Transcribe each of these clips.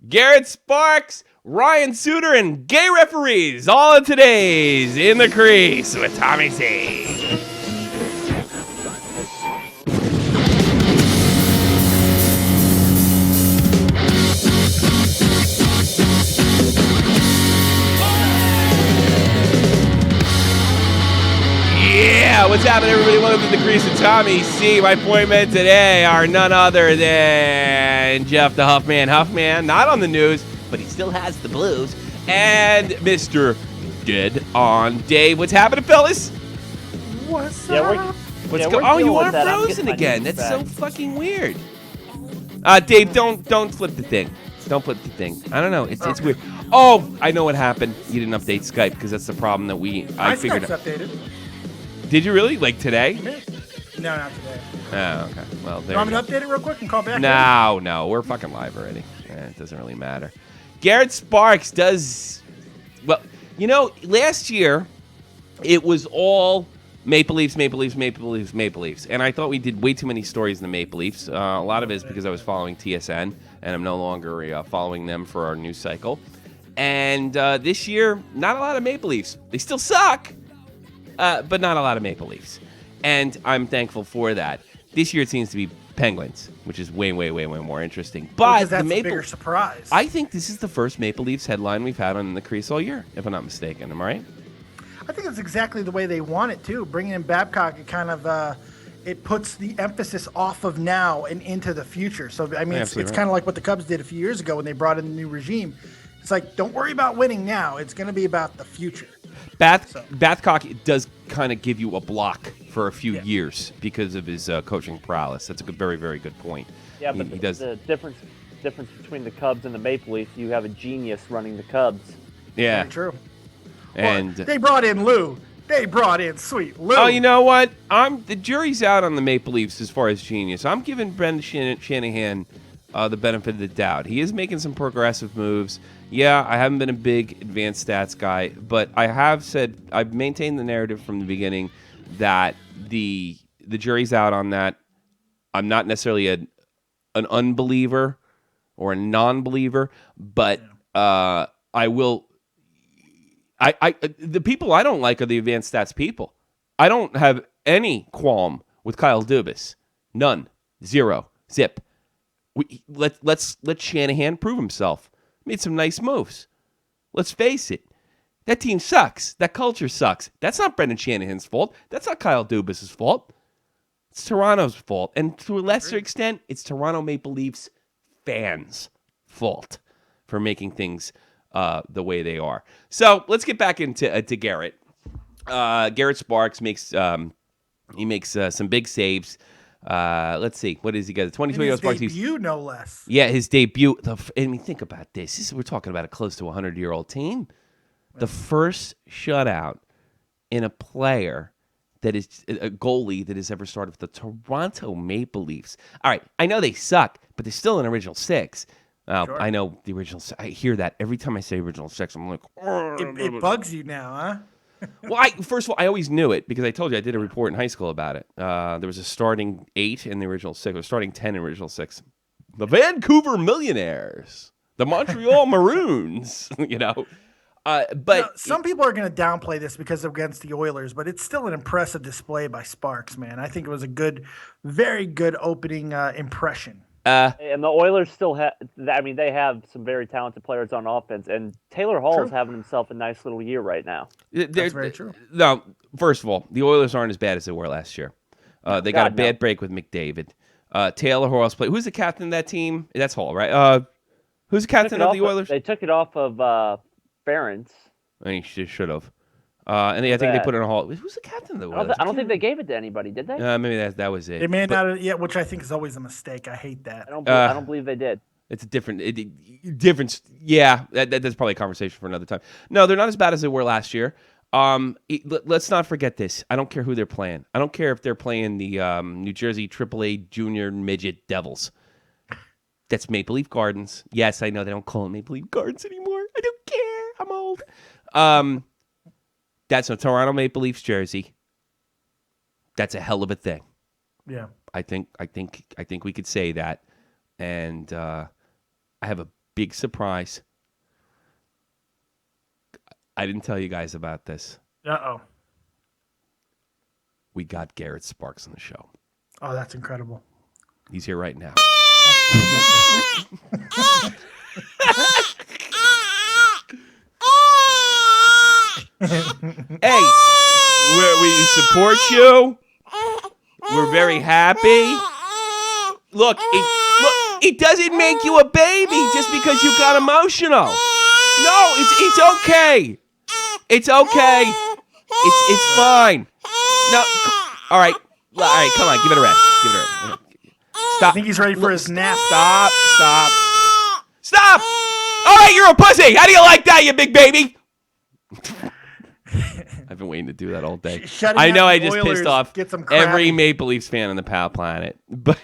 Garret Sparks, Ryan Suter, and gay referees all in today's In the Crease with Tommy C. Yeah, what's happening, everybody? Welcome to the Crease with Tommy C. My point men today are none other than Jeff the Huffman. Huffman, not on the news, but he still has the blues. And Mr. Dead on Dave. What's happening, fellas? What's up? What's going? Oh, you are frozen again. That's so fucking weird. Dave, don't flip the thing. Don't flip the thing. I don't know. It's weird. Oh, I know what happened. You didn't update Skype because that's the problem that I figured out. Updated. Did you really? Like today? No, not today. Oh, okay. Well, there you want me to update it real quick and call back? No. We're fucking live already. It doesn't really matter. Garret Sparks does... Well, you know, last year, it was all Maple Leafs. And I thought we did way too many stories in the Maple Leafs. A lot of it is because I was following TSN, and I'm no longer following them for our news cycle. And this year, not a lot of Maple Leafs. They still suck. But not a lot of Maple Leafs. And I'm thankful for that. This year it seems to be Penguins, which is way more interesting. But that's a bigger surprise. I think this is the first Maple Leafs headline we've had on the Crease all year, if I'm not mistaken. Am I right? I think it's exactly the way they want it, too. Bringing in Babcock, it kind of it puts the emphasis off of now and into the future. So, I mean, it's kind of like what the Cubs did a few years ago when they brought in the new regime. It's like, don't worry about winning now. It's going to be about the future. Babcock does kind of give you a block for a few years because of his coaching prowess. That's a very good point. Yeah, but the difference between the Cubs and the Maple Leafs, you have a genius running the Cubs. Yeah. Very true. And they brought in Lou. They brought in sweet Lou. Oh, you know what? The jury's out on the Maple Leafs as far as genius. I'm giving Brendan Shanahan the benefit of the doubt. He is making some progressive moves. Yeah, I haven't been a big advanced stats guy, but I have said I've maintained the narrative from the beginning that the jury's out on that. I'm not necessarily an unbeliever or a non-believer, but I will. The people I don't like are the advanced stats people. I don't have any qualm with Kyle Dubas. None. Zero. Zip. Let's let Shanahan prove himself. Made some nice moves. Let's face it. That team sucks. That culture sucks. That's not Brendan Shanahan's fault. That's not Kyle Dubas' fault. It's Toronto's fault. And to a lesser extent, it's Toronto Maple Leafs fans' fault for making things the way they are. So let's get back into Garrett. Garret Sparks makes some big saves. Let's see. What is he got? 2020 Sparks. His debut, no less. Yeah, his debut. I mean, think about this. We're talking about a close to 100-year-old team. The first shutout in a player that is a goalie that has ever started with the Toronto Maple Leafs. All right, I know they suck, but they're still an original six. Sure. I know the original. I hear that every time I say original six. I'm like, it bugs you now, huh? Well, first of all, I always knew it because I told you I did a report in high school about it. There was a starting 8 in the original 6, or starting 10 in the original 6. The Vancouver Millionaires, the Montreal Maroons, but some people are going to downplay this because of against the Oilers, but it's still an impressive display by Sparks, man. I think it was a very good opening impression. And the Oilers still have, they have some very talented players on offense, and Taylor Hall is having himself a nice little year right now. That's very true. No, first of all, the Oilers aren't as bad as they were last year. They got a bad break with McDavid. Taylor Hall's play. Who's the captain of that team? That's Hall, right? Who's the captain of the Oilers? They took it off of Ferentz. I should have. And I think they put in a Hall. Who's the captain of the Oilers? I don't think they gave it to anybody, did they? Maybe that was it. They may not have, which I think is always a mistake. I hate that. I don't believe they did. It's a different. Yeah, that's probably a conversation for another time. No, they're not as bad as they were last year. Let's not forget this. I don't care who they're playing. I don't care if they're playing the New Jersey AAA Junior Midget Devils. That's Maple Leaf Gardens. Yes, I know they don't call it Maple Leaf Gardens anymore. I don't care. I'm old. That's a Toronto Maple Leafs jersey. That's a hell of a thing. Yeah. I think we could say that. And I have a Big surprise. I didn't tell you guys about this. Uh-oh. We got Garrett Sparks on the show. Oh, that's incredible. He's here right now. Hey, we support you. We're very happy. Look, it doesn't make you a baby just because you got emotional. No, it's okay. It's okay. It's fine. No, all right, come on, give it a rest. Stop. I think he's ready for his nap. Stop. All right, you're a pussy. How do you like that, you big baby? I've been waiting to do that all day. I know I just pissed off every Maple Leafs fan on the Pal Planet. But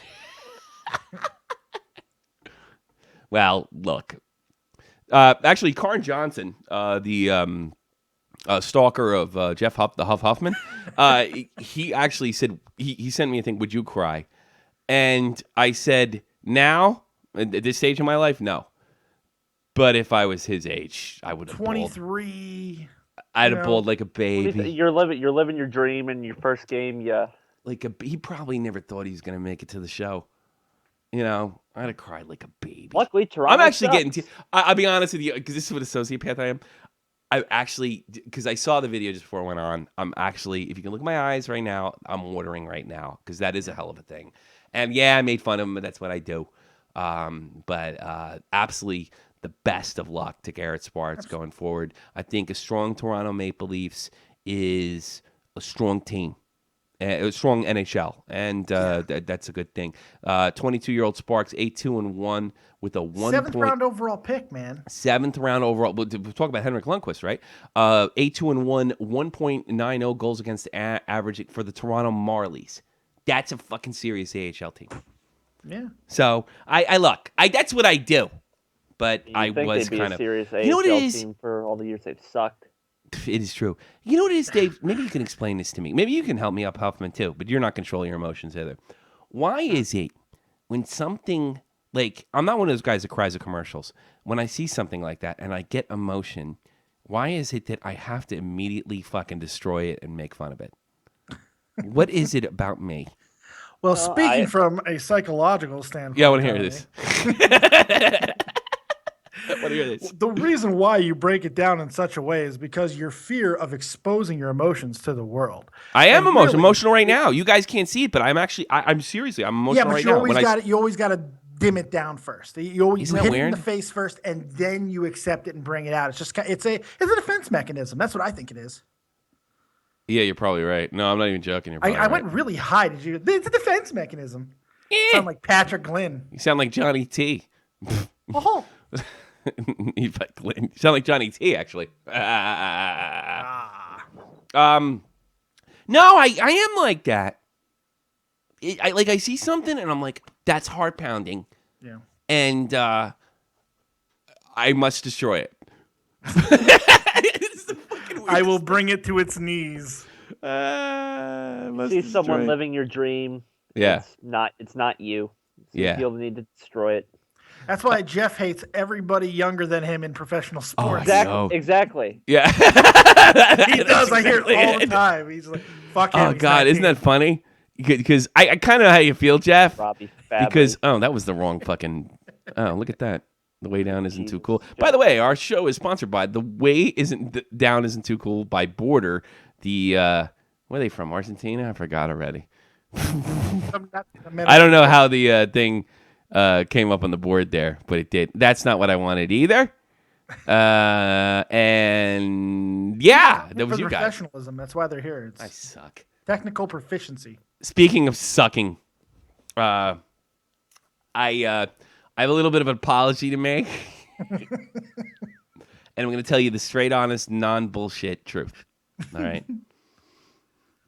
well, look. Actually, Karn Johnson, the stalker of Jeff Huffman, he actually said, he sent me a thing, would you cry? And I said, now, at this stage of my life, no. But if I was his age, I would have 23. I'd have bawled like a baby. You're living your dream in your first game, yeah. He probably never thought he was going to make it to the show. You know, I'd have cried like a baby. Luckily, Toronto I'm actually sucks. getting I'll be honest with you, because this is what a sociopath I am. I actually, because I saw the video just before it went on, I'm actually, if you can look at my eyes right now, I'm watering right now, because that is a hell of a thing. And yeah, I made fun of him, but that's what I do. But absolutely the best of luck to Garrett Sparks going forward. I think a strong Toronto Maple Leafs is a strong team. A strong NHL, and that's a good thing. 22-year-old Sparks, 8-2-1 with a 1 round overall pick, man. 7th round overall. We'll talk about Henrik Lundqvist, right? 8-2-1, 1.90 goals against average for the Toronto Marlies. That's a fucking serious AHL team. Yeah. So I look. That's what I do. But I think was they'd be kind a of. serious You know what it AHL is? team for all the years they've sucked. It is true. You know what it is, Dave? Maybe you can explain this to me. Maybe you can help me up, Huffman, too. But you're not controlling your emotions either. Why is it when something like, I'm not one of those guys that cries at commercials. When I see something like that and I get emotion, why is it that I have to immediately fucking destroy it and make fun of it? What is it about me? Well, speaking from a psychological standpoint. Yeah, I want to hear this. The reason why you break it down in such a way is because your fear of exposing your emotions to the world. I am emotional right now. You guys can't see it, but I'm seriously, I'm emotional right now. You always got to dim it down first. You hit weird? it in the face first, and then you accept it and bring it out. It's just it's a defense mechanism. That's what I think it is. Yeah, you're probably right. No, I'm not even joking. You're probably I went really high. Did you? It's a defense mechanism. Yeah. You sound like Patrick Glynn. You sound like Johnny T. Oh. You sound like Johnny T, actually. No, I am like that. I see something and I'm like, that's heart pounding. Yeah. And I must destroy it. I will bring it to its knees. See someone living your dream. Yeah. It's not you. So yeah. You feel the need to destroy it. That's why Jeff hates everybody younger than him in professional sports. Exactly. Yeah. He does. I hear it all the time. He's like, fuck him. Oh, God. Isn't that funny? Because I kind of know how you feel, Jeff. Robbie because, that was the wrong fucking... Oh, look at that. The Way Down Isn't Too Cool. By the way, our show is sponsored by The Way Down Isn't Too Cool by Border. Where are they from? Argentina? I forgot already. I don't know how the thing... came up on the board there, but it did. That's not what I wanted either. And yeah, that was you guys. Professionalism. That's why they're here. I suck. Technical proficiency. Speaking of sucking, I have a little bit of an apology to make, and I'm going to tell you the straight, honest, non-bullshit truth. All right.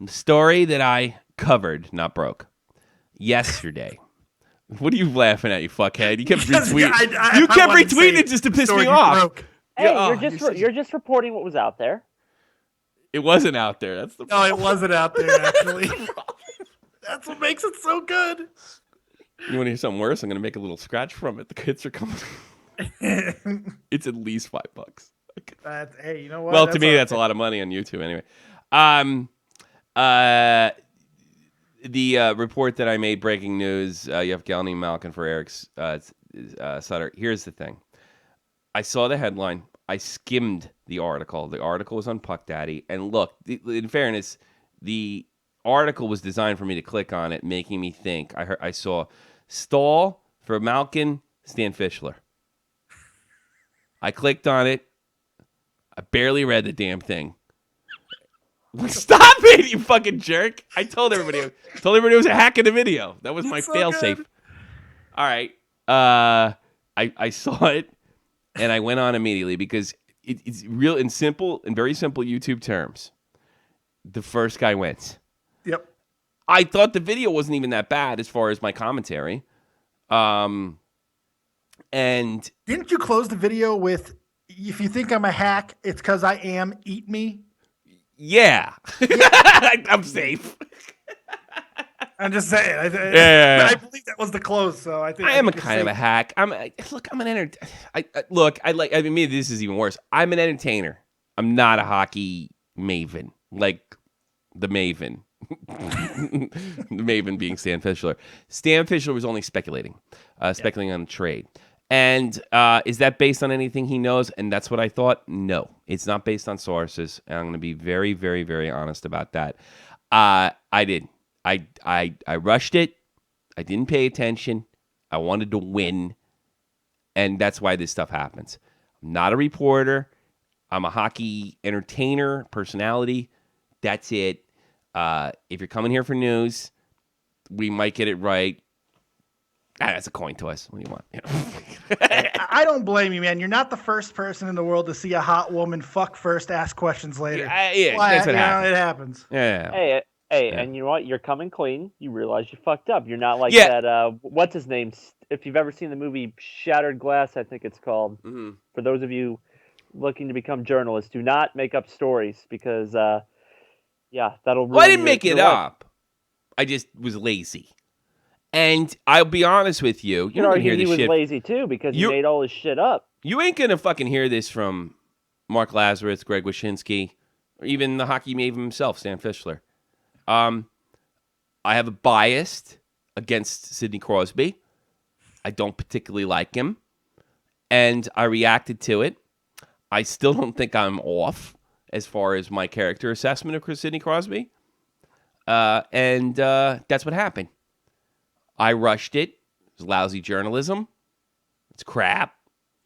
The story that I covered, not broke, yesterday. What are you laughing at, you fuckhead? You kept retweeting. You kept retweeting it just to piss me off. Hey, you're just reporting what was out there. It wasn't out there. That's the problem. No, it wasn't out there, actually. That's what makes it so good. You want to hear something worse? I'm going to make a little scratch from it. The kids are coming. It's at least $5. Hey, you know what? Well, to me, that's a lot of money on YouTube anyway. The report that I made, breaking news, you have Gelney Malkin for Eric's Suter. Here's the thing. I saw the headline. I skimmed the article. The article was on Puck Daddy. And look, in fairness, the article was designed for me to click on it, making me think. I saw stall for Malkin, Stan Fischler. I clicked on it. I barely read the damn thing. Stop it, you fucking jerk! I told everybody it was a hack in the video. That was my failsafe. All right, I saw it and I went on immediately because it's real in very simple YouTube terms. The first guy wins. Yep. I thought the video wasn't even that bad as far as my commentary. And didn't you close the video with, "If you think I'm a hack, it's because I am. Eat me"? Yeah. I'm safe. I'm just saying. I believe that was the close. So I think I am a kind of a hack. I'm an entertainer. Maybe this is even worse. I'm an entertainer. I'm not a hockey maven, like the Maven. The Maven being Stan Fischler. Stan Fischler was only speculating on a trade. And is that based on anything he knows? And that's what I thought. No, it's not based on sources. And I'm going to be very, very, very honest about that. I did. I rushed it. I didn't pay attention. I wanted to win. And that's why this stuff happens. I'm not a reporter. I'm a hockey entertainer, personality. That's it. If you're coming here for news, we might get it right. That's a coin toss. What do you want? I don't blame you, man. You're not the first person in the world to see a hot woman fuck first, ask questions later. That's what happens. It happens. Yeah. Hey, and you know what? You're coming clean. You realize you fucked up. You're not like that. What's his name? If you've ever seen the movie Shattered Glass, I think it's called. Mm-hmm. For those of you looking to become journalists, do not make up stories because, that'll ruin Well, I didn't make it up. I just was lazy. And I'll be honest with you. You know, he was lazy too because he made all his shit up. You ain't going to fucking hear this from Mark Lazarus, Greg Wyshynski, or even the hockey maven himself, Stan Fischler. I have a bias against Sidney Crosby. I don't particularly like him. And I reacted to it. I still don't think I'm off as far as my character assessment of Sidney Crosby. And that's what happened. I rushed it. It was lousy journalism. It's crap.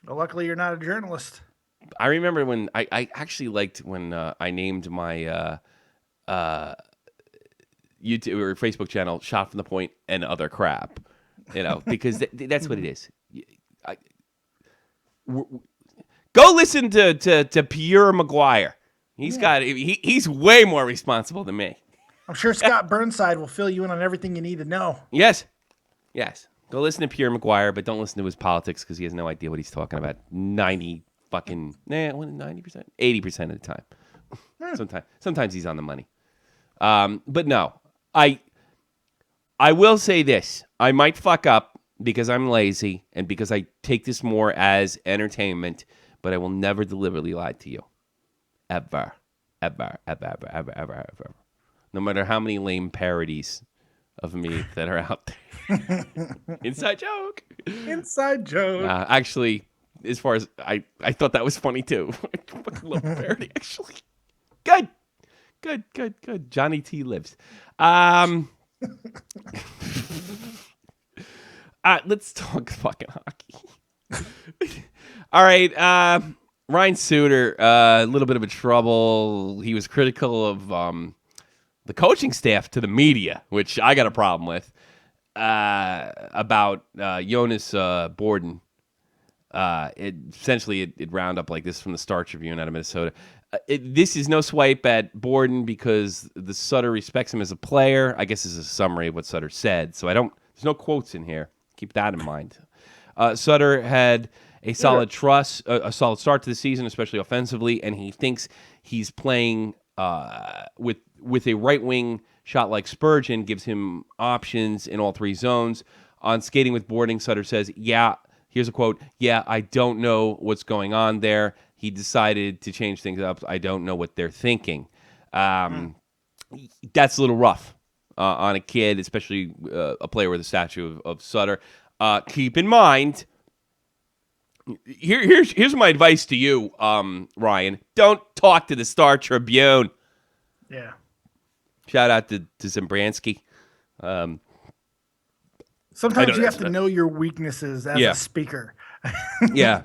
Well, luckily, you're not a journalist. I remember when I actually liked when I named my YouTube or Facebook channel "Shot from the Point" and other crap, because that's what it is. Go listen to Pierre Maguire. He's way more responsible than me. I'm sure Scott Burnside will fill you in on everything you need to know. Yes. Go listen to Pierre Maguire, but don't listen to his politics because he has no idea what he's talking about. 90%, 80% of the time. Sometimes he's on the money. But no, I will say this. I might fuck up because I'm lazy and because I take this more as entertainment, but I will never deliberately lie to you. Ever. No matter how many lame parodies of me that are out there. Inside joke. Actually, as far as I thought that was funny too. I fucking love parody, actually. Good. Johnny T lives. Let's talk fucking hockey. All right. Ryan Suter, a little bit of a trouble. He was critical of the coaching staff to the media, which I got a problem with, about Jonas Borden. It round up like this from the Star Tribune out of Minnesota. This is no swipe at Borden because the Suter respects him as a player. I guess this is a summary of what Suter said. So there's no quotes in here. Keep that in mind. Suter had a solid a solid start to the season, especially offensively, and he thinks he's playing with a right wing shot like Spurgeon gives him options in all three zones. On skating with Borden, Suter says, Here's a quote. Yeah, I don't know what's going on there. He decided to change things up. I don't know what they're thinking. That's a little rough on a kid, especially a player with a statue of Suter. Keep in mind, here's my advice to you, Ryan. Don't talk to the Star Tribune. Yeah. Shout out to Zembransky. Sometimes you have to know your weaknesses as a speaker. Yeah.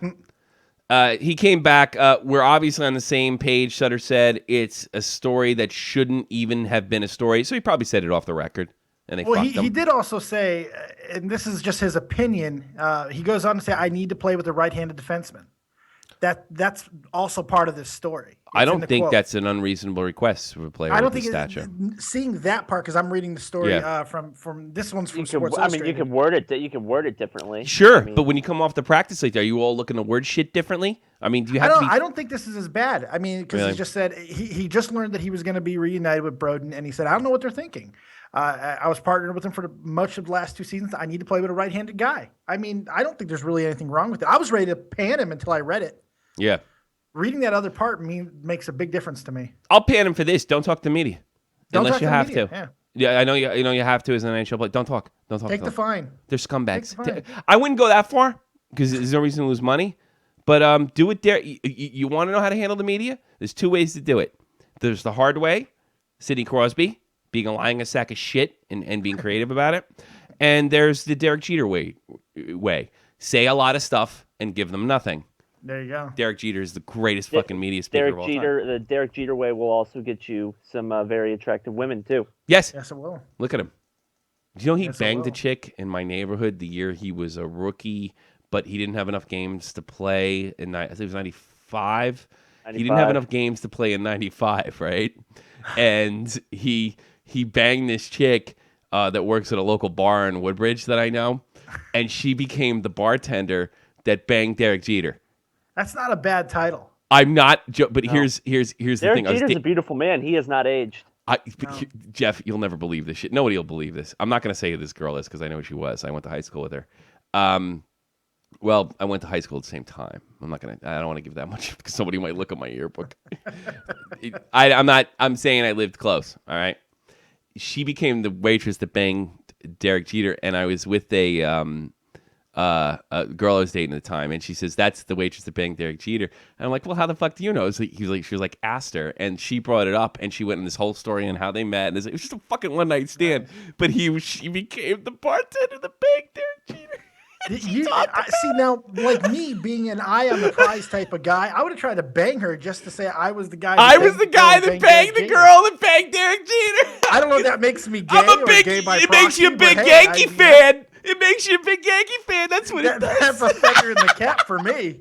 He came back. We're obviously on the same page. Suter said it's a story that shouldn't even have been a story. So he probably said it off the record. And he did also say, and this is just his opinion, he goes on to say, I need to play with a right-handed defenseman. That's also part of this story. I don't think that's an unreasonable request for a player with his stature. Seeing that part, because I'm reading the story from this one's from Sports Illustrated. You can word it differently. Sure, but when you come off the practice like that, are you all looking to word shit differently? I mean, do you have to be... I don't think this is as bad. I mean, because he just said he just learned that he was going to be reunited with Broden, and he said, I don't know what they're thinking. I was partnered with him for much of the last 2 seasons. I need to play with a right-handed guy. I mean, I don't think there's really anything wrong with it. I was ready to pan him until I read it. Yeah. Reading that other part makes a big difference to me. I'll pan him for this. Don't talk to media. Unless you have to. Yeah, I know you have to as an NHL player. Don't talk. Take the fine. They're scumbags. I wouldn't go that far because there's no reason to lose money. But do it there. You want to know how to handle the media? There's 2 ways to do it. There's the hard way, Sidney Crosby, being a lying sack of shit and being creative about it. And there's the Derek Jeter way. Say a lot of stuff and give them nothing. There you go. Derek Jeter is the greatest fucking media speaker of all time. The Derek Jeter way will also get you some very attractive women, too. Yes, it will. Look at him. Do you know he banged a chick in my neighborhood the year he was a rookie, but he didn't have enough games to play in, I think it was 95. He didn't have enough games to play in 95, right? And he banged this chick that works at a local bar in Woodbridge that I know, and she became the bartender that banged Derek Jeter. That's not a bad title. I'm not, but here's the thing. Derek Jeter's a beautiful man. He has not aged. Jeff, you'll never believe this shit. Nobody will believe this. I'm not going to say who this girl is because I know who she was. I went to high school with her. Well, I went to high school at the same time. I don't want to give that much because somebody might look at my yearbook. I'm saying I lived close. All right. She became the waitress that banged Derek Jeter, and I was with a girl I was dating at the time, and she says, that's the waitress that banged Derek Jeter. And I'm like, well, how the fuck do you know? She was like, asked her, and she brought it up, and she went in this whole story on how they met, and it was just a fucking one-night stand. But she became the bartender that banged Derek Jeter. See, now, like me being an eye on the prize type of guy, I would have tried to bang her just to say I was the guy. I was the guy that banged the girl that banged Derek Jeter. I don't know if that makes me gay or gay by proxy. It makes you a big Yankee fan. It makes you a big Yankee fan. That's what it does. That's a feather in the cap for me.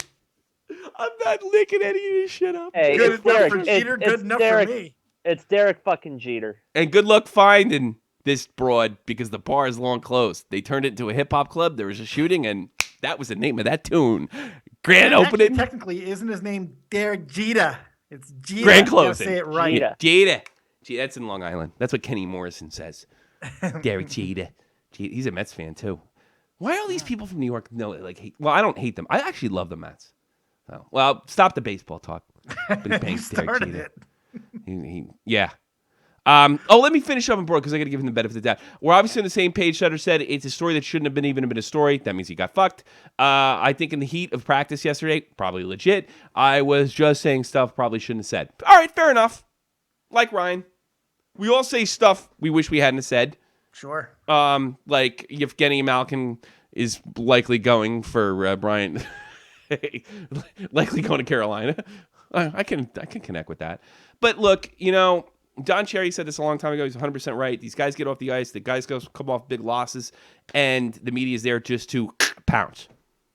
I'm not licking any of this shit up. Hey, good enough for Jeter, good enough for me. It's Derek fucking Jeter. And good luck finding this broad because the bar is long closed. They turned it into a hip-hop club. There was a shooting, and that was the name of that tune. Grand opening. Technically, isn't his name Derek Jeter? It's Jeter. Grand closing. Say it right. Jeter. That's in Long Island. That's what Kenny Morrison says. Derek Jeter. He's a Mets fan too. Why all these people from New York hate? Well, I don't hate them. I actually love the Mets. So, well, stop the baseball talk. But he bangs Derek Jeter. Yeah. Let me finish up on board because I got to give him the benefit of the doubt. We're obviously on the same page. Suter said it's a story that shouldn't have been a story. That means he got fucked. I think in the heat of practice yesterday, probably legit. I was just saying stuff probably shouldn't have said. All right, fair enough. Like Ryan, we all say stuff we wish we hadn't said. Sure. Like Evgeny Malkin is likely going for Bryant, likely going to Carolina. I can connect with that. But look, Don Cherry said this a long time ago. He's 100% right. These guys get off the ice. The guys come off big losses, and the media is there just to pounce.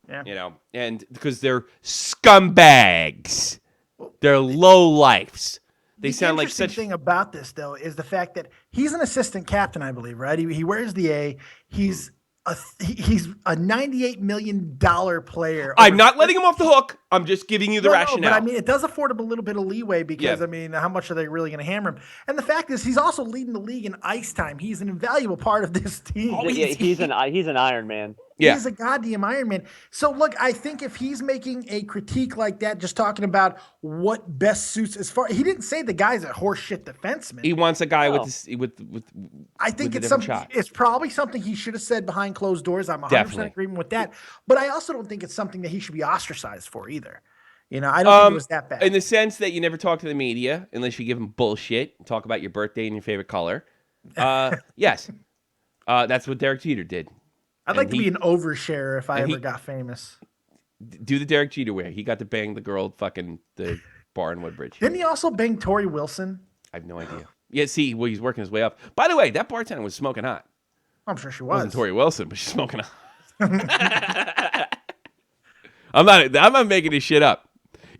Yeah. And because they're scumbags, they're low lifes. They sound like such. The interesting thing about this, though, is the fact that he's an assistant captain, I believe, right? He wears the A. He's a $98 million player. I'm not letting him off the hook. I'm just giving you the rationale. But I mean, it does afford him a little bit of leeway because, I mean, how much are they really going to hammer him? And the fact is, he's also leading the league in ice time. He's an invaluable part of this team. He's an Iron Man. Yeah. He's a goddamn Iron Man. So, look, I think if he's making a critique like that, just talking about what best suits he didn't say the guy's a horseshit defenseman. He wants a guy with I think with it's probably something he should have said behind closed doors. I'm 100% agreement with that. But I also don't think it's something that he should be ostracized for either. You know, I don't think it was that bad. In the sense that you never talk to the media unless you give them bullshit and talk about your birthday and your favorite color. Yes. That's what Derek Jeter did. I'd like to be an overshare if I ever got famous. Do the Derek Jeter way. He got to bang the girl at fucking the bar in Woodbridge. Didn't he also bang Tori Wilson? I have no idea. Yeah, see, he's working his way up. By the way, that bartender was smoking hot. I'm sure she was. It wasn't Tori Wilson, but she's smoking hot. I'm not making this shit up.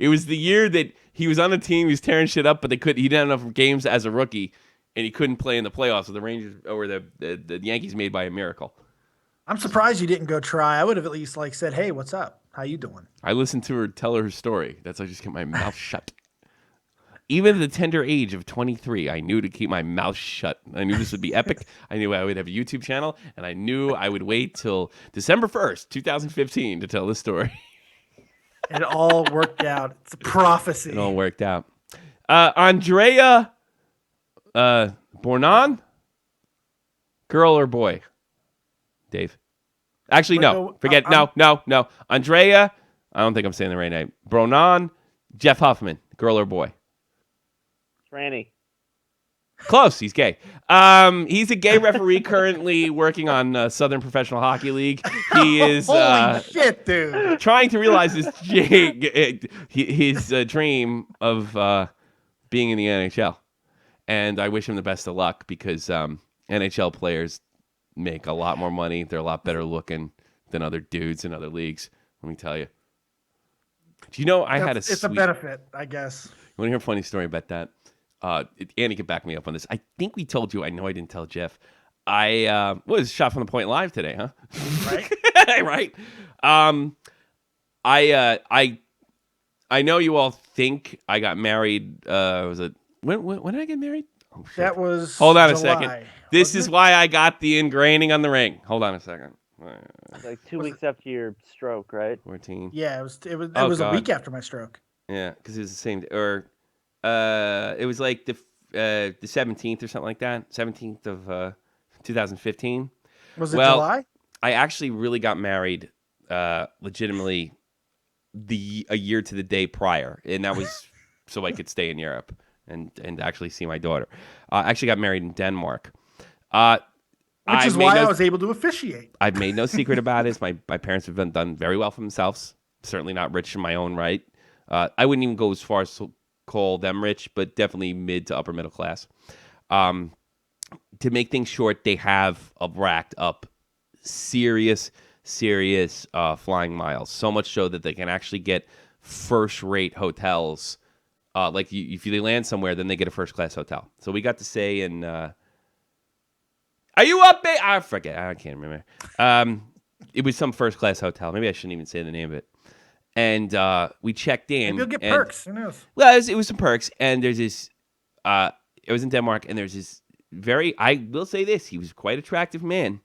It was the year that he was on the team, he was tearing shit up, but he didn't have enough games as a rookie, and he couldn't play in the playoffs. So the Rangers or the Yankees made by a miracle. I'm surprised you didn't go try. I would have at least said, "Hey, what's up? How you doing?" I listened to her tell her story. That's why I just kept my mouth shut. Even at the tender age of 23, I knew to keep my mouth shut. I knew this would be epic. I knew I would have a YouTube channel, and I knew I would wait till December 1st, 2015 to tell this story. It all worked out. It's a prophecy. It all worked out. Andrea Bornan? Girl or boy? Dave. Actually, no. Forget. No. Andrea, I don't think I'm saying the right name. Bornan, Jeff Huffman. Girl or boy? Franny. Close. He's gay. He's a gay referee currently working on Southern Professional Hockey League. He is holy shit, dude. Trying to realize his dream of being in the NHL. And I wish him the best of luck because NHL players make a lot more money. They're a lot better looking than other dudes in other leagues. Let me tell you. Do you know it's a benefit, I guess. You want to hear a funny story about that? Annie can back me up on this. I think we told you. I know I didn't tell Jeff. I was shot from the point live today, huh? Right. Right. I know you all think I got married. Was it when did I get married? Oh, shit. That was. Hold on July. a second. This is why I got the ingraining on the ring. Hold on a second. Like 2 weeks after your stroke, right? 14. Yeah, it was a week after my stroke. Yeah, because it was the same. It was like the 17th or something like that. 17th of 2015. Was it July? I actually really got married legitimately a year to the day prior, and that was so I could stay in Europe and actually see my daughter. I actually got married in Denmark. Which is why I was able to officiate. I've made no secret about it. My parents have done very well for themselves. Certainly not rich in my own right. I wouldn't even go as far as to call them rich, but definitely mid to upper middle class. To make things short, they have racked up serious flying miles. So much so that they can actually get first-rate hotels. If they land somewhere, then they get a first-class hotel. So we got to stay in... Are you up, babe? I forget. I can't remember. It was some first-class hotel. Maybe I shouldn't even say the name of it. And we checked in. Maybe you'll get perks. Who knows? Well, it was some perks. And there's this... it was in Denmark, and there's this I will say this. He was quite attractive man.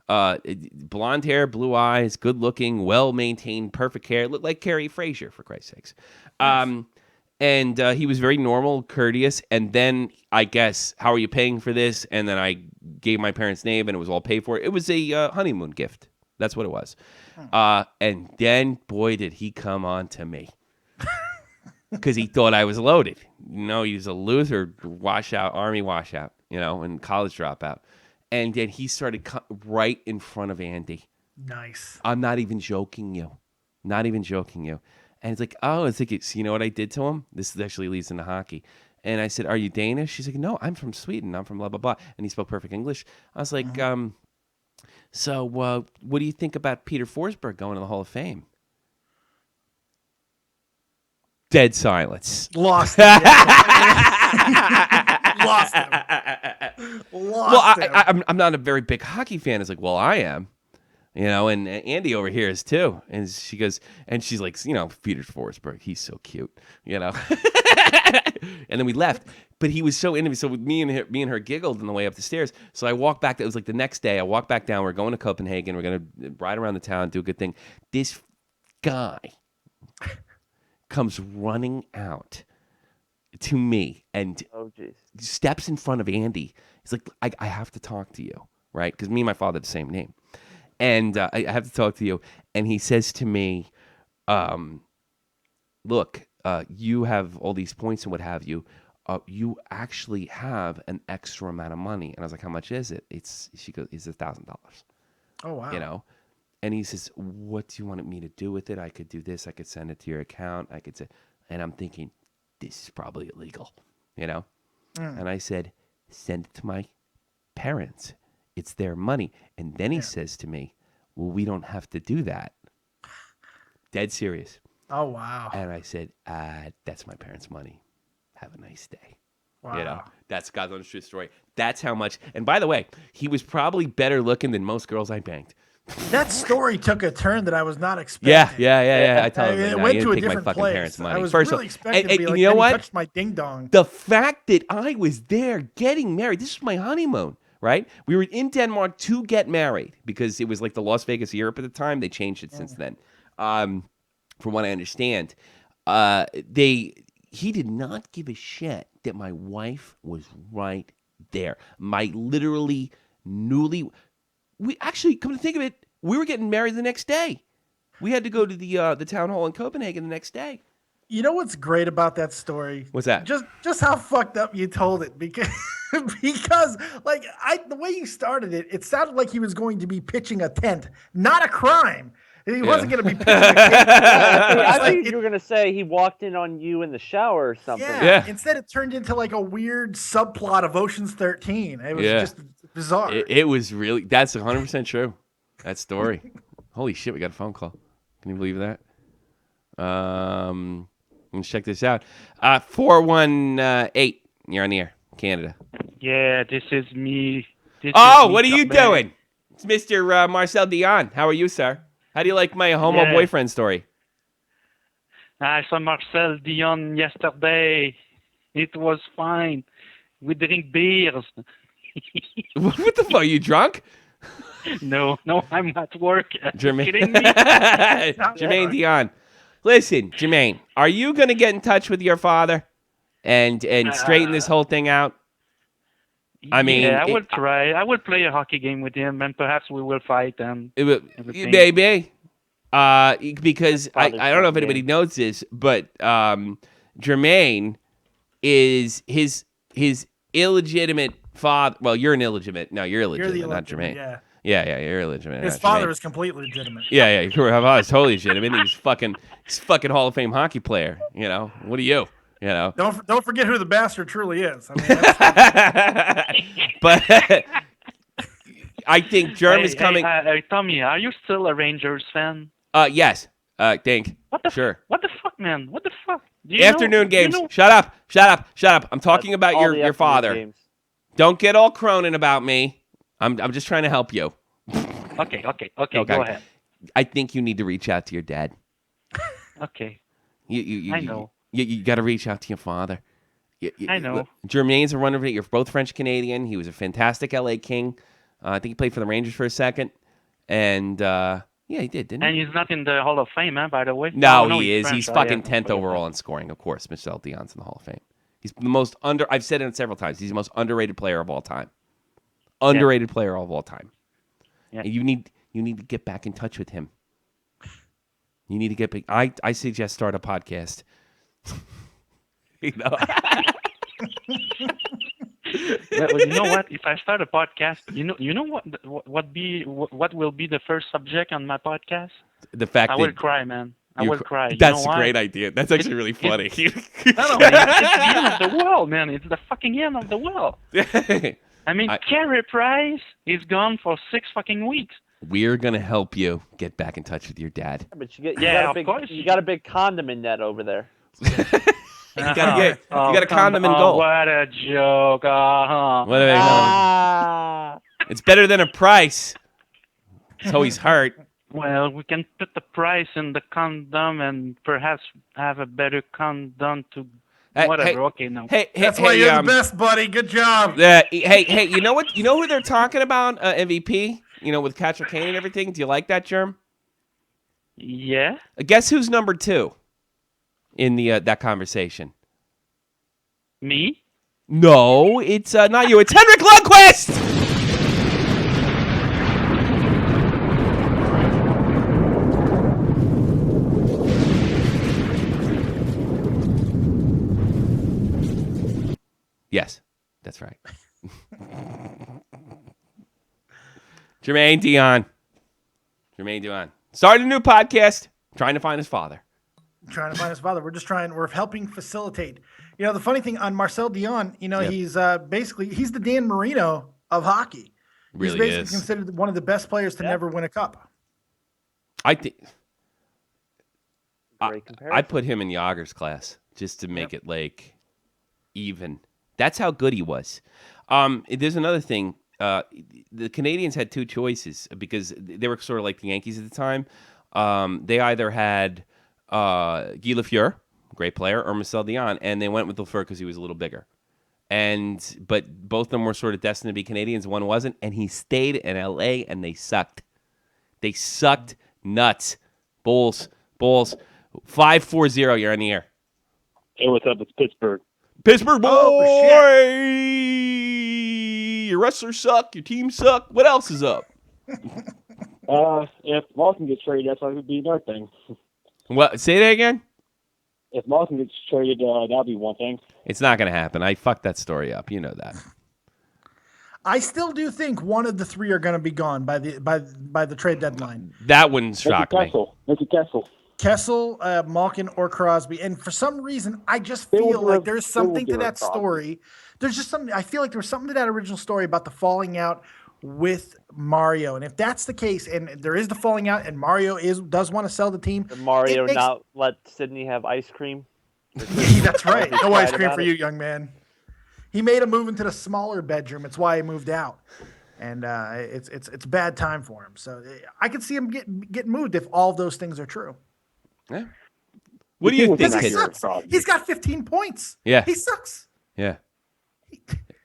Blonde hair, blue eyes, good-looking, well-maintained, perfect hair. Looked like Carrie Frazier, for Christ's sakes. Nice. And he was very normal, courteous. And then I guess, how are you paying for this? And then I gave my parents' name, and it was all paid for. It was a honeymoon gift. That's what it was. And then, boy, did he come on to me. Because he thought I was loaded. He was a Luther Army washout, and college dropout. And then he started right in front of Andy. Nice. I'm not even joking you. And it's like, you know what I did to him? This actually leads into hockey. And I said, are you Danish? She's like, no, I'm from Sweden. I'm from blah, blah, blah. And he spoke perfect English. I was like, so what do you think about Peter Forsberg going to the Hall of Fame? Dead silence. Lost him. Lost him. Well, I'm not a very big hockey fan. It's like, well, I am. And Andy over here is too. And she goes, and she's like, Peter Forsberg, he's so cute, And then we left. But he was so into me. So me and her giggled on the way up the stairs. So I walked back. It was like the next day. I walked back down. We're going to Copenhagen. We're going to ride around the town, do a good thing. This guy comes running out to me and steps in front of Andy. He's like, I have to talk to you, right? Because me and my father have the same name. And I have to talk to you. And he says to me, look, you have all these points and what have you. You actually have an extra amount of money. And I was like, how much is it? She goes, it's $1,000. Oh, wow. And he says, what do you want me to do with it? I could do this. I could send it to your account. I could say, and I'm thinking, this is probably illegal, And I said, send it to my parents. It's their money. And then he says to me, well, we don't have to do that. Dead serious. Oh, wow. And I said, that's my parents' money. Have a nice day. Wow. That's God's honest true story. That's how much. And by the way, he was probably better looking than most girls I banged. That story took a turn that I was not expecting. Yeah. I tell him it no, went to a take different my fucking place. parents' money. I was First really of all, expecting to be like, you know what? Touched my ding dong. The fact that I was there getting married. This was my honeymoon, right? We were in Denmark to get married because it was like the Las Vegas Europe at the time. They changed it since then. From what I understand, he did not give a shit that my wife was right there. My literally we actually, come to think of it, we were getting married the next day. We had to go to the town hall in Copenhagen the next day. You know what's great about that story? What's that? Just how fucked up you told it because like the way you started it, it sounded like he was going to be pitching a tent, not a crime. He wasn't going to be pitching a tent. I think you were going to say he walked in on you in the shower or something. Yeah. Instead, it turned into like a weird subplot of Ocean's 13. It was just bizarre. It was really, that's 100% true. That story. Holy shit, we got a phone call. Can you believe that? Let's check this out. 418, you're on the air, Canada. Yeah, this is me. What are you doing? It's Mr. Marcel Dion. How are you, sir? How do you like my homo boyfriend story? I saw Marcel Dion yesterday. It was fine. We drink beers. What the fuck? Are you drunk? No, I'm at work. Jermaine. Kidding me? Jermaine Dion. Listen, Jermaine, are you going to get in touch with your father and straighten this whole thing out? I mean, I will try. I will play a hockey game with him, and perhaps we will fight. And maybe, because I don't know if anybody knows this, but Jermaine is his illegitimate father. Well, you're an illegitimate. No, you're illegitimate, not Jermaine. Yeah, you're illegitimate. His father is completely legitimate. Yeah, your father's totally legitimate. He's fucking Hall of Fame hockey player. What are you? Don't forget who the bastard truly is. I mean, but I think Germ is coming. Tommy, are you still a Rangers fan? Yes. Think. Sure. What the fuck, man? What the fuck? Afternoon games. Shut up. I'm talking about your father. Games. Don't get all cronin about me. I'm just trying to help you. Okay. Go ahead. I think you need to reach out to your dad. Okay. I know. You got to reach out to your father. I know. Jermaine's a runner. You're both French Canadian. He was a fantastic LA King. I think he played for the Rangers for a second. And he did, didn't he? And he's not in the Hall of Fame, by the way. No, he is. French, he's fucking 10th overall in scoring, of course. Michel Dion's in the Hall of Fame. He's the most I've said it several times. He's the most underrated player of all time. Player of all time. Yeah. And you need to get back in touch with him. You need to get back. I suggest start a podcast. Well, you know what? If I start a podcast, you know what will be the first subject on my podcast? The fact I will cry, man. I will cry. That's a great idea. That's actually really funny. It's the end of the world, man. It's the fucking end of the world. I mean, Garret Sparks is gone for 6 fucking weeks. We're gonna help you get back in touch with your dad. But you got a big condom net over there. You got a condom in goal. What a joke! It's better than a price. So he's hurt. Well, we can put the price in the condom and perhaps have a better condom to whatever. Okay, no. That's why you're the best, buddy. Good job. Hey, you know what? You know who they're talking about? MVP? With Catcher Kane and everything? Do you like that, Germ? Yeah. Guess who's number 2 in the that conversation? Me? No, it's not you. It's Henrik Lundqvist! Yes, that's right. Jermaine Dion. Started a new podcast, trying to find his father. We're helping facilitate. The funny thing on Marcel Dion, he's he's the Dan Marino of hockey. He's basically considered one of the best players to never win a cup. I think I put him in Yager's class just to make it like even. That's how good he was. There's another thing. The Canadians had 2 choices because they were sort of like the Yankees at the time. They either had Guy Lafleur, great player, or Marcel Dion, and they went with Lafleur because he was a little bigger. But both of them were sort of destined to be Canadians. One wasn't, and he stayed in L.A., and they sucked. They sucked nuts. Bulls. 5-4-0, you're on the air. Hey, what's up? It's Pittsburgh. Pittsburgh, boy! Oh, your wrestlers suck. Your team suck. What else is up? If Malkin gets traded, that's like would be another thing. What? Say that again? If Malkin gets traded, that'll be one thing. It's not going to happen. I fucked that story up. You know that. I still do think one of the 3 are going to be gone by the trade deadline. That wouldn't shock me. Kessel, Malkin, or Crosby. And for some reason, I just feel like there's something to that story. There's just something. I feel like there was something to that original story about the falling out with Mario. And if that's the case, and there is the falling out, and Mario does want to sell the team. Did Mario not let Sidney have ice cream? That's right. No ice cream for you, young man. He made a move into the smaller bedroom. It's why he moved out. And it's a bad time for him. So I could see him get moved if all of those things are true. Yeah. What do you think? He sucks. He's got 15 points. Yeah. He sucks. Yeah.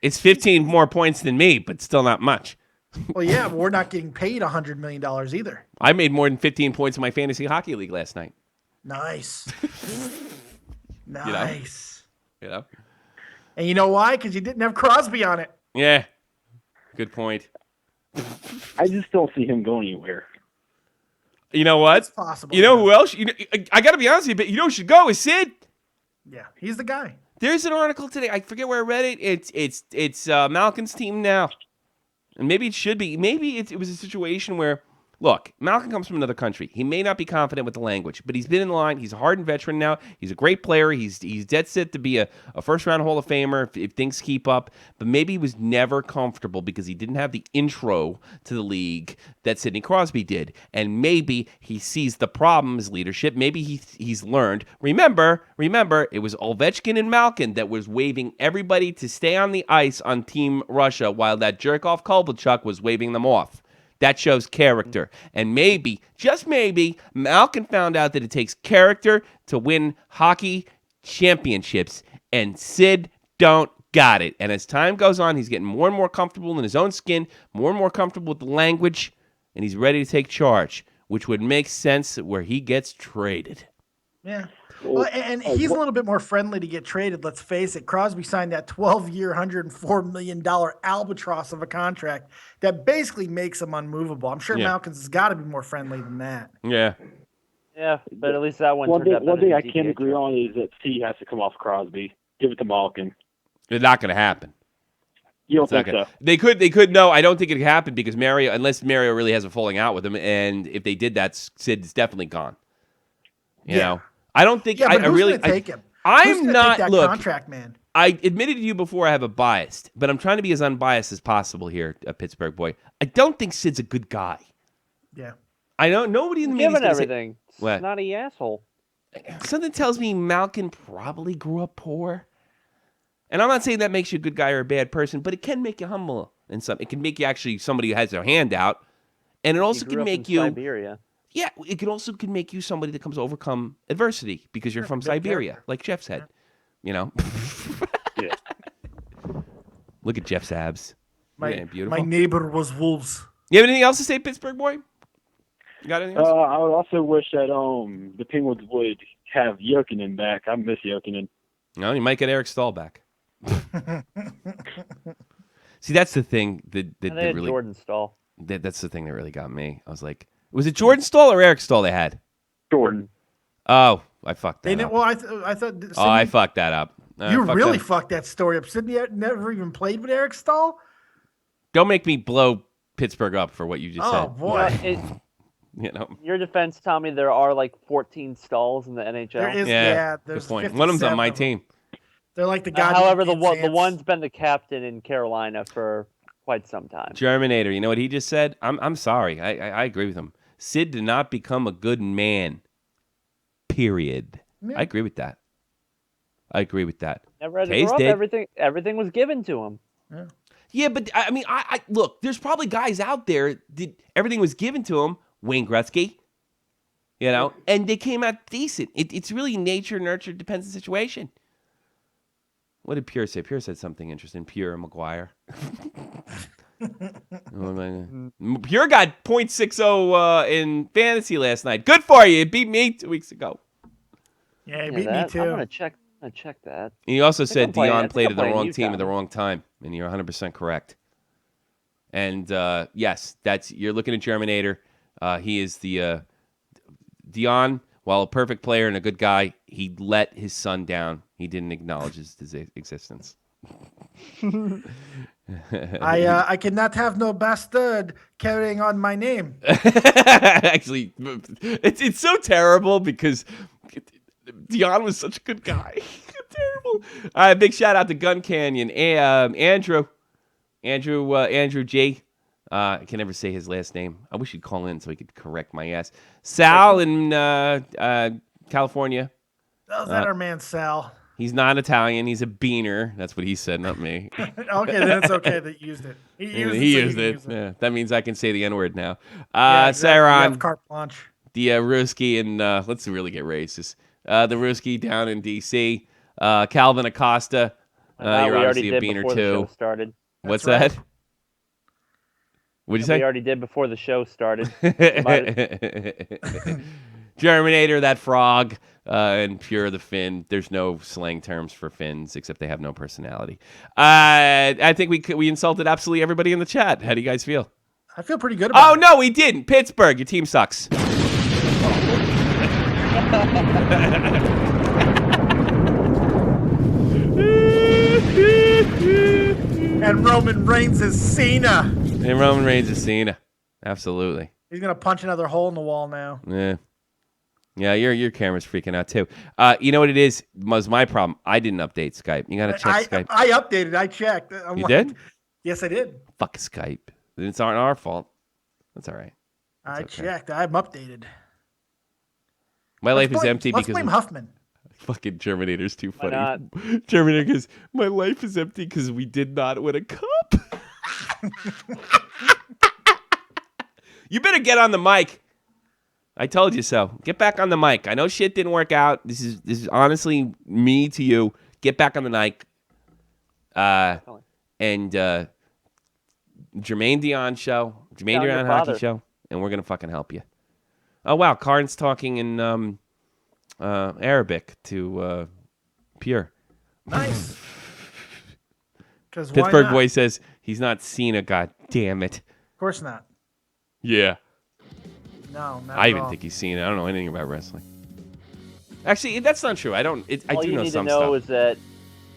It's 15 more points than me, but still not much. Well, yeah, but we're not getting paid $100 million either. I made more than 15 points in my fantasy hockey league last night. Nice. Nice. You know? And you know why? Because you didn't have Crosby on it. Yeah. Good point. I just don't see him going anywhere. You know what? It's possible. You know who else? I got to be honest with you, but you know who should go is Sid. Yeah, he's the guy. There's an article today. I forget where I read it. It's Malkin's team now, and maybe it should be. Maybe it was a situation where, look, Malkin comes from another country. He may not be confident with the language, but he's been in the line. He's a hardened veteran now. He's a great player. He's dead set to be a first-round Hall of Famer if things keep up. But maybe he was never comfortable because he didn't have the intro to the league that Sidney Crosby did. And maybe he sees the problem as leadership. Maybe he's learned. Remember, it was Ovechkin and Malkin that was waving everybody to stay on the ice on Team Russia while that jerk-off Kovalchuk was waving them off. That shows character. And maybe, just maybe, Malkin found out that it takes character to win hockey championships, and Sid don't got it. And as time goes on, he's getting more and more comfortable in his own skin, more and more comfortable with the language, and he's ready to take charge, which would make sense where he gets traded. Yeah. Well, and he's a little bit more friendly to get traded, let's face it. Crosby signed that 12-year, $104 million albatross of a contract that basically makes him unmovable. I'm sure Malkin's has got to be more friendly than that. Yeah. Yeah, but at least that one turned out better. One thing I can't agree trade. on is that C has to come off Crosby. Give it to Malkin. It's not going to happen. You don't think so? They could. No, I don't think it could happen because unless Mario really has a falling out with him, and if they did that, Sid's definitely gone. You know, I don't think. Yeah, but I really take him. I'm not. Take that look, contract, man. I admitted to you before I have a bias, but I'm trying to be as unbiased as possible here, Pittsburgh boy. I don't think Sid's a good guy. Yeah. I don't. Nobody in the media. Given everything, what? Snotty asshole. Something tells me Malkin probably grew up poor. And I'm not saying that makes you a good guy or a bad person, but it can make you humble. And it can make you actually somebody who has their hand out. And it also can make you Siberia. Yeah, it can make you somebody that comes to overcome adversity because you're from Siberia, character. like Jeff said. You know? Yeah. Look at Jeff's abs. Beautiful. My neighbor was wolves. You have anything else to say, Pittsburgh boy? You got anything else? I would also wish that the Penguins would have Jokinen back. I miss Jokinen. No, you might get Eric Stahl back. See, that's the thing that really Jordan Stahl. That's the thing that really got me. I was like, was it Jordan Stahl or Eric Stahl they had? Jordan. Oh, I fucked that up. Well, I thought. Sydney, I fucked that up. You really fucked that story up. Sydney never even played with Eric Stahl. Don't make me blow Pittsburgh up for what you just said. Oh boy. You know. Your defense, Tommy, there are like 14 stalls in the NHL. There is, there's good point. One of them's on my team. They're like the guy. However, the one's been the captain in Carolina for quite some time. Germinator, you know what he just said? I'm sorry. I agree with him. Sid did not become a good man. Period. Yeah. I agree with that. Never had to grow up. Everything was given to him. Yeah, but I mean, I look. There's probably guys out there that everything was given to them. Wayne Gretzky, you know, and they came out decent. It's really nature, nurture, depends on the situation. What did Pure say? Pure said something interesting. Pure McGuire. Pure got .60 in fantasy last night. Good for you. It beat me 2 weeks ago. Yeah, it beat me too. I'm gonna check that. And you also said Dion played at the wrong team Utah. at the wrong time, and you're 100% correct. And yes, you're looking at Germinator. He is the Dion. While a perfect player and a good guy, he let his son down. He didn't acknowledge his existence. I cannot have no bastard carrying on my name. Actually, it's so terrible because Dion was such a good guy. Terrible. All right, big shout out to Gun Canyon. Andrew G. I can never say his last name. I wish he'd call in so he could correct my ass. Sal in California. How's that our man Sal? He's not Italian. He's a beaner. That's what he said, not me. Okay, then it's okay that you used it. He used it. Yeah, that means I can say the N-word now. Exactly. Saron, carte blanche. the Ruski, and let's really get racist. The Ruski down in D.C. Calvin Acosta. You're obviously a beaner too. What's right. that? What'd you say? We already did before the show started. Germinator, that frog, and Pure the Finn. There's no slang terms for Finns except they have no personality. I think we insulted absolutely everybody in the chat. How do you guys feel? I feel pretty good about it. Oh, no, we didn't. Pittsburgh, your team sucks. And Roman Reigns is Cena. And Roman Reigns is Cena. Absolutely. He's going to punch another hole in the wall now. Yeah, your camera's freaking out too. You know what it is? Was my problem. I didn't update Skype. You got to check Skype. I updated. I checked. You did? Yes, I did. Fuck Skype. It's not our fault. That's all right. I checked. I'm updated. My life is empty let's because blame Huffman. Fucking Terminator's too funny. Why not? Terminator goes, my life is empty because we did not win a cup. You better get on the mic. I told you so. Get back on the mic. I know shit didn't work out. This is honestly me to you. Get back on the mic. And Jermaine Dion show. Jermaine Dion Hockey Show. And we're going to fucking help you. Oh, wow. Karn's talking in Arabic to Pure. Nice. Pittsburgh boy says he's not Cena. God damn it. Of course not. Yeah. No, not I at even all. think he's Cena. I don't know anything about wrestling. Actually, that's not true. I don't. I do know some stuff.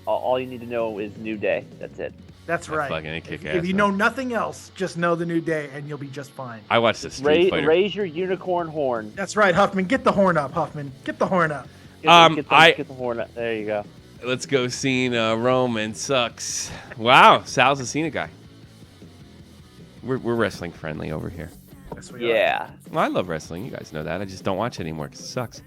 All you need to know is New Day. That's it. That's right. Fucking kick ass, if you know nothing else, just know the New Day, and you'll be just fine. I watched the Street Fighter. Raise your unicorn horn. That's right, Huffman. Get the horn up, Huffman. Get the horn up. Get the horn up. There you go. Let's go Cena. Roman sucks. Wow, Sal's a Cena guy. We're wrestling friendly over here. Yes, we Yeah. Well, I love wrestling. You guys know that. I just don't watch it anymore because it sucks.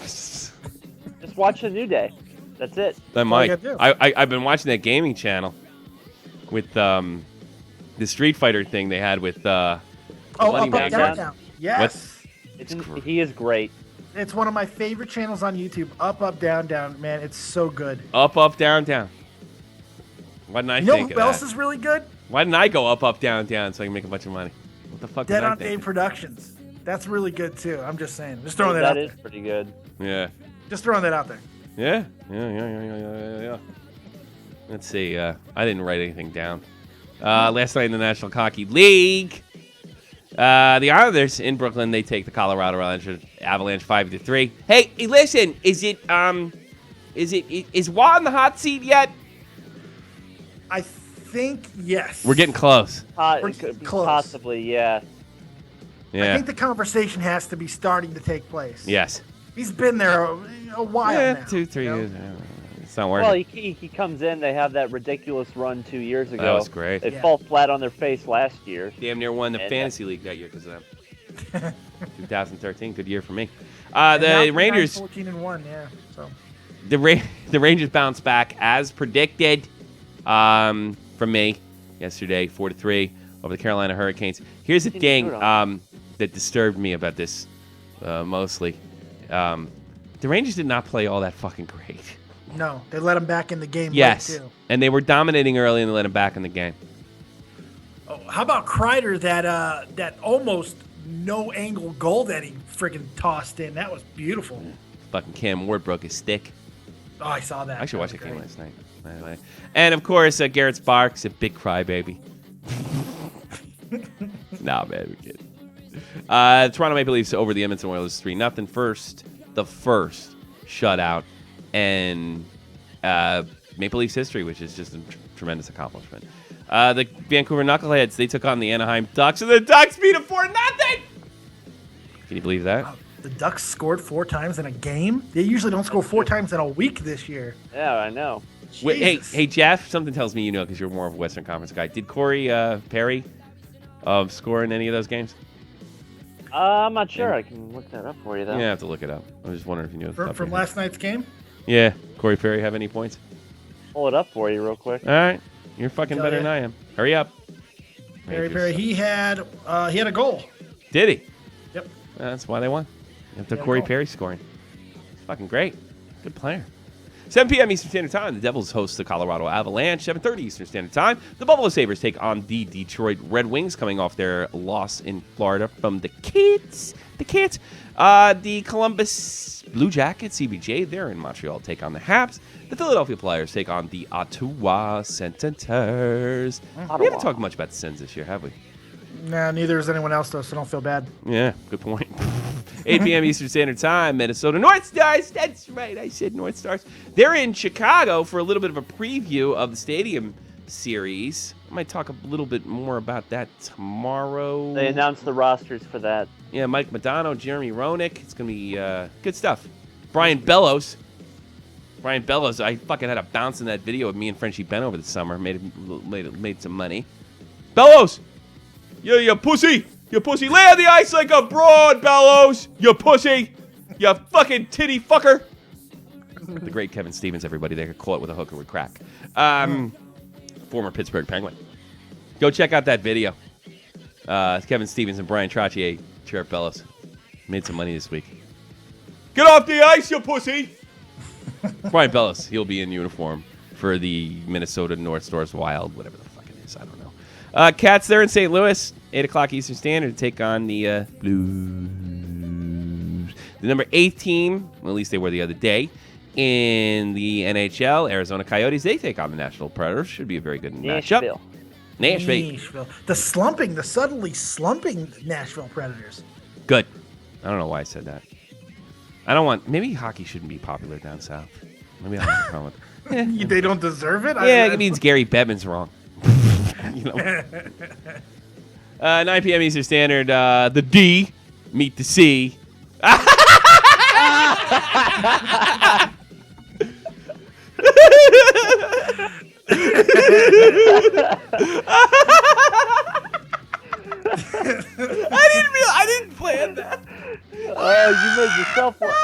Just watch the New Day. That's it. I might. I've been watching that gaming channel with the Street Fighter thing they had with Oh, Up, Up, Down, Down. Yes. He is great. It's one of my favorite channels on YouTube. Up, Up, Down, Down. Man, it's so good. Up, down, down. Why didn't I think of that? You know who else is really good? Why didn't I go up, down, down so I can make a bunch of money? What the fuck Dead did I on think? Dave Productions. That's really good, too. I'm just saying. Just throwing that out there. That is pretty good. Yeah. Just throwing that out there. Yeah. Let's see. I didn't write anything down. Last night in the National Hockey League, the Islanders in Brooklyn, they take the Colorado Avalanche 5-3. Hey, listen, is Watt in the hot seat yet? I think yes. We're getting close. Close. Possibly, yeah. Yeah. I think the conversation has to be starting to take place. Yes. He's been there a while now. 2-3 years. It's not working. Well, he comes in. They have that ridiculous run 2 years ago. That was great. They fall flat on their face last year. Damn near won the fantasy league that year because of them. 2013, good year for me. The Rangers 14-1, yeah. So the Rangers bounced back as predicted from me yesterday, 4-3 over the Carolina Hurricanes. Here's the thing that disturbed me about this mostly. The Rangers did not play all that fucking great. No, they let him back in the game. Yes, late too. And they were dominating early and they let him back in the game. Oh, how about Kreider, that almost no angle goal that he freaking tossed in? That was beautiful. Fucking Cam Ward broke his stick. Oh, I saw that. I should watch that game last night. Anyway. And of course, Garrett Sparks, a big crybaby. Nah, man, we kidding. Toronto Maple Leafs over the Edmonton Oilers 3-0. The first shutout in Maple Leafs history, which is just a tremendous accomplishment. The Vancouver Knuckleheads, they took on the Anaheim Ducks, and the Ducks beat them 4-0. Can you believe that? The Ducks scored 4 times in a game? They usually don't score 4 times in a week this year. Yeah, I know. Wait, hey, Jeff, something tells me you know because you're more of a Western Conference guy. Did Corey Perry score in any of those games? I'm not sure. I can look that up for you, though. Yeah, I have to look it up. I was just wondering if you knew. From last night's game? Yeah. Corey Perry have any points? Pull it up for you real quick. All right. You're fucking better than I am. Hurry up. Perry, he had a goal. Did he? Yep. That's why they won. After Corey Perry scoring. It's fucking great. Good player. 7 p.m. Eastern Standard Time, the Devils host the Colorado Avalanche. 7:30 Eastern Standard Time, the Buffalo Sabres take on the Detroit Red Wings, coming off their loss in Florida from the Kids. The Columbus Blue Jackets, CBJ, they're in Montreal, take on the Habs. The Philadelphia Flyers take on the Ottawa Senators. We haven't talked much about the Sens this year, have we? Nah, neither is anyone else, though, so don't feel bad. Yeah, good point. 8 p.m. Eastern Standard Time, Minnesota North Stars. That's right, I said North Stars. They're in Chicago for a little bit of a preview of the Stadium Series. I might talk a little bit more about that tomorrow. They announced the rosters for that. Yeah, Mike Modano, Jeremy Roenick. It's going to be good stuff. Brian Bellows, I fucking had a bounce in that video of me and Frenchie Ben over the summer. Made some money. Bellows! You pussy! You pussy! Lay on the ice like a broad, Bellows! You pussy! You fucking titty fucker! The great Kevin Stevens, everybody. They could call it with a hooker would crack. Former Pittsburgh Penguin. Go check out that video. Kevin Stevens and Brian Trottier, Sheriff Bellows. Made some money this week. Get off the ice, you pussy! Brian Bellows, he'll be in uniform for the Minnesota North Stars Wild, whatever the fuck it is. I don't know. Cats, they're in St. Louis, 8 o'clock Eastern Standard, to take on the Blues. The number 8 team, well, at least they were the other day, in the NHL, Arizona Coyotes, they take on the Nashville Predators. Should be a very good matchup. Nashville. The suddenly slumping Nashville Predators. Good. I don't know why I said that. Maybe hockey shouldn't be popular down south. Maybe I don't have a problem with it. They don't deserve it? Yeah, it means Gary Bettman's wrong. 9 p.m. Eastern Standard, the D meet the C. I didn't plan that. Oh, you made yourself laugh.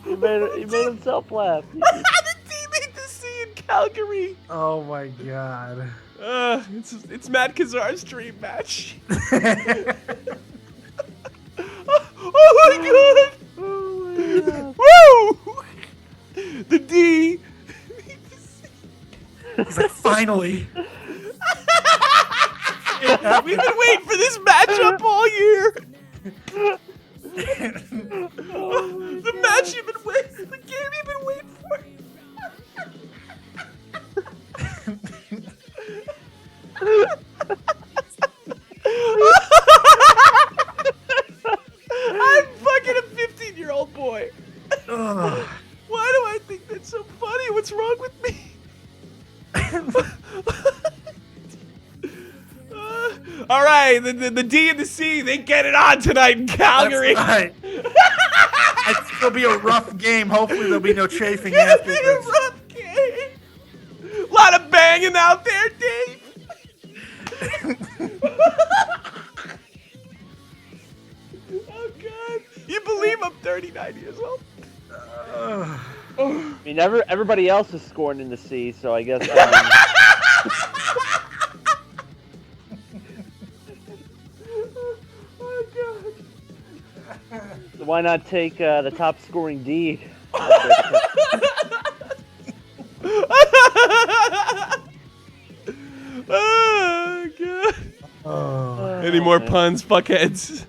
You made himself laugh. The D meet the C in Calgary. Oh my god. It's Matt Kazar's dream match. Oh my god. Woo! The D. He's like, finally. We've been waiting for this matchup all year. The match you've been waiting, the game you've been waiting for. I'm fucking a 15-year-old boy. Why do I think that's so funny? What's wrong with me? All right, the D and the C, they get it on tonight in Calgary. That's right. I think it'll be a rough game. Hopefully there'll be no chafing afterwards. It'll be a rough game. A lot of banging out there, Dave. Oh, God. You believe I'm 39 years old? I mean, everybody else is scoring in the C, so I guess. Oh, God. So why not take the top scoring D? Oh, God. Any more puns, fuckheads?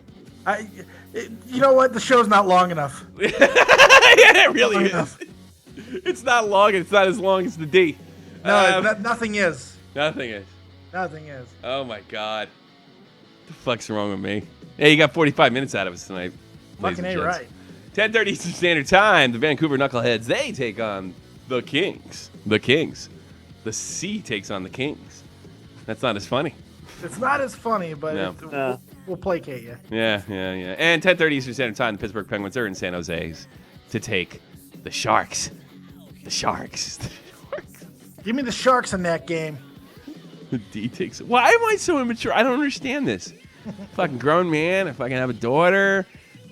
You know what? The show's not long enough. Yeah, it really is. It's not long. It's not as long as the D. No, nothing is. Nothing is. Nothing is. Oh, my God. What the fuck's wrong with me? Hey, you got 45 minutes out of us tonight. Fucking A right. 10:30 Eastern Standard Time. The Vancouver Knuckleheads, they take on the Kings. The Kings. The C takes on the Kings. That's not as funny. It's not as funny, but No. we'll placate you. Yeah. And 10:30 Eastern Standard Time, the Pittsburgh Penguins are in San Jose to take the Sharks. The Sharks. Give me the Sharks in that game. The D takes. Why am I so immature? I don't understand this. Fucking grown man. If I can have a daughter,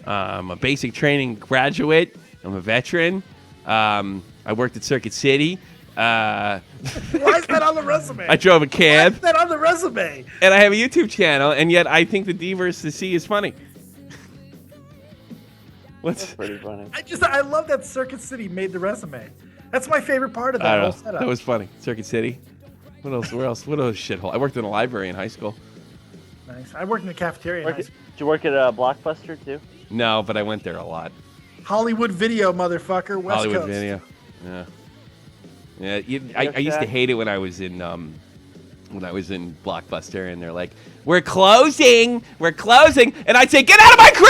I'm a basic training graduate. I'm a veteran. I worked at Circuit City. Why is that on the resume? I drove a cab. Why is that on the resume? And I have a YouTube channel, and yet I think the D versus the C is funny. That's pretty funny. I love that Circuit City made the resume. That's my favorite part of that whole setup. That was funny. Circuit City. What else? Where else? What else shithole? I worked in a library in high school. Nice. I worked in the cafeteria in high school. Did you work at Blockbuster too? No, but I went there a lot. Hollywood Video, motherfucker. West Hollywood Coast. Video. Yeah. I used to hate it when I was in Blockbuster, and they're like, "We're closing," and I'd say, "Get out of my cream!"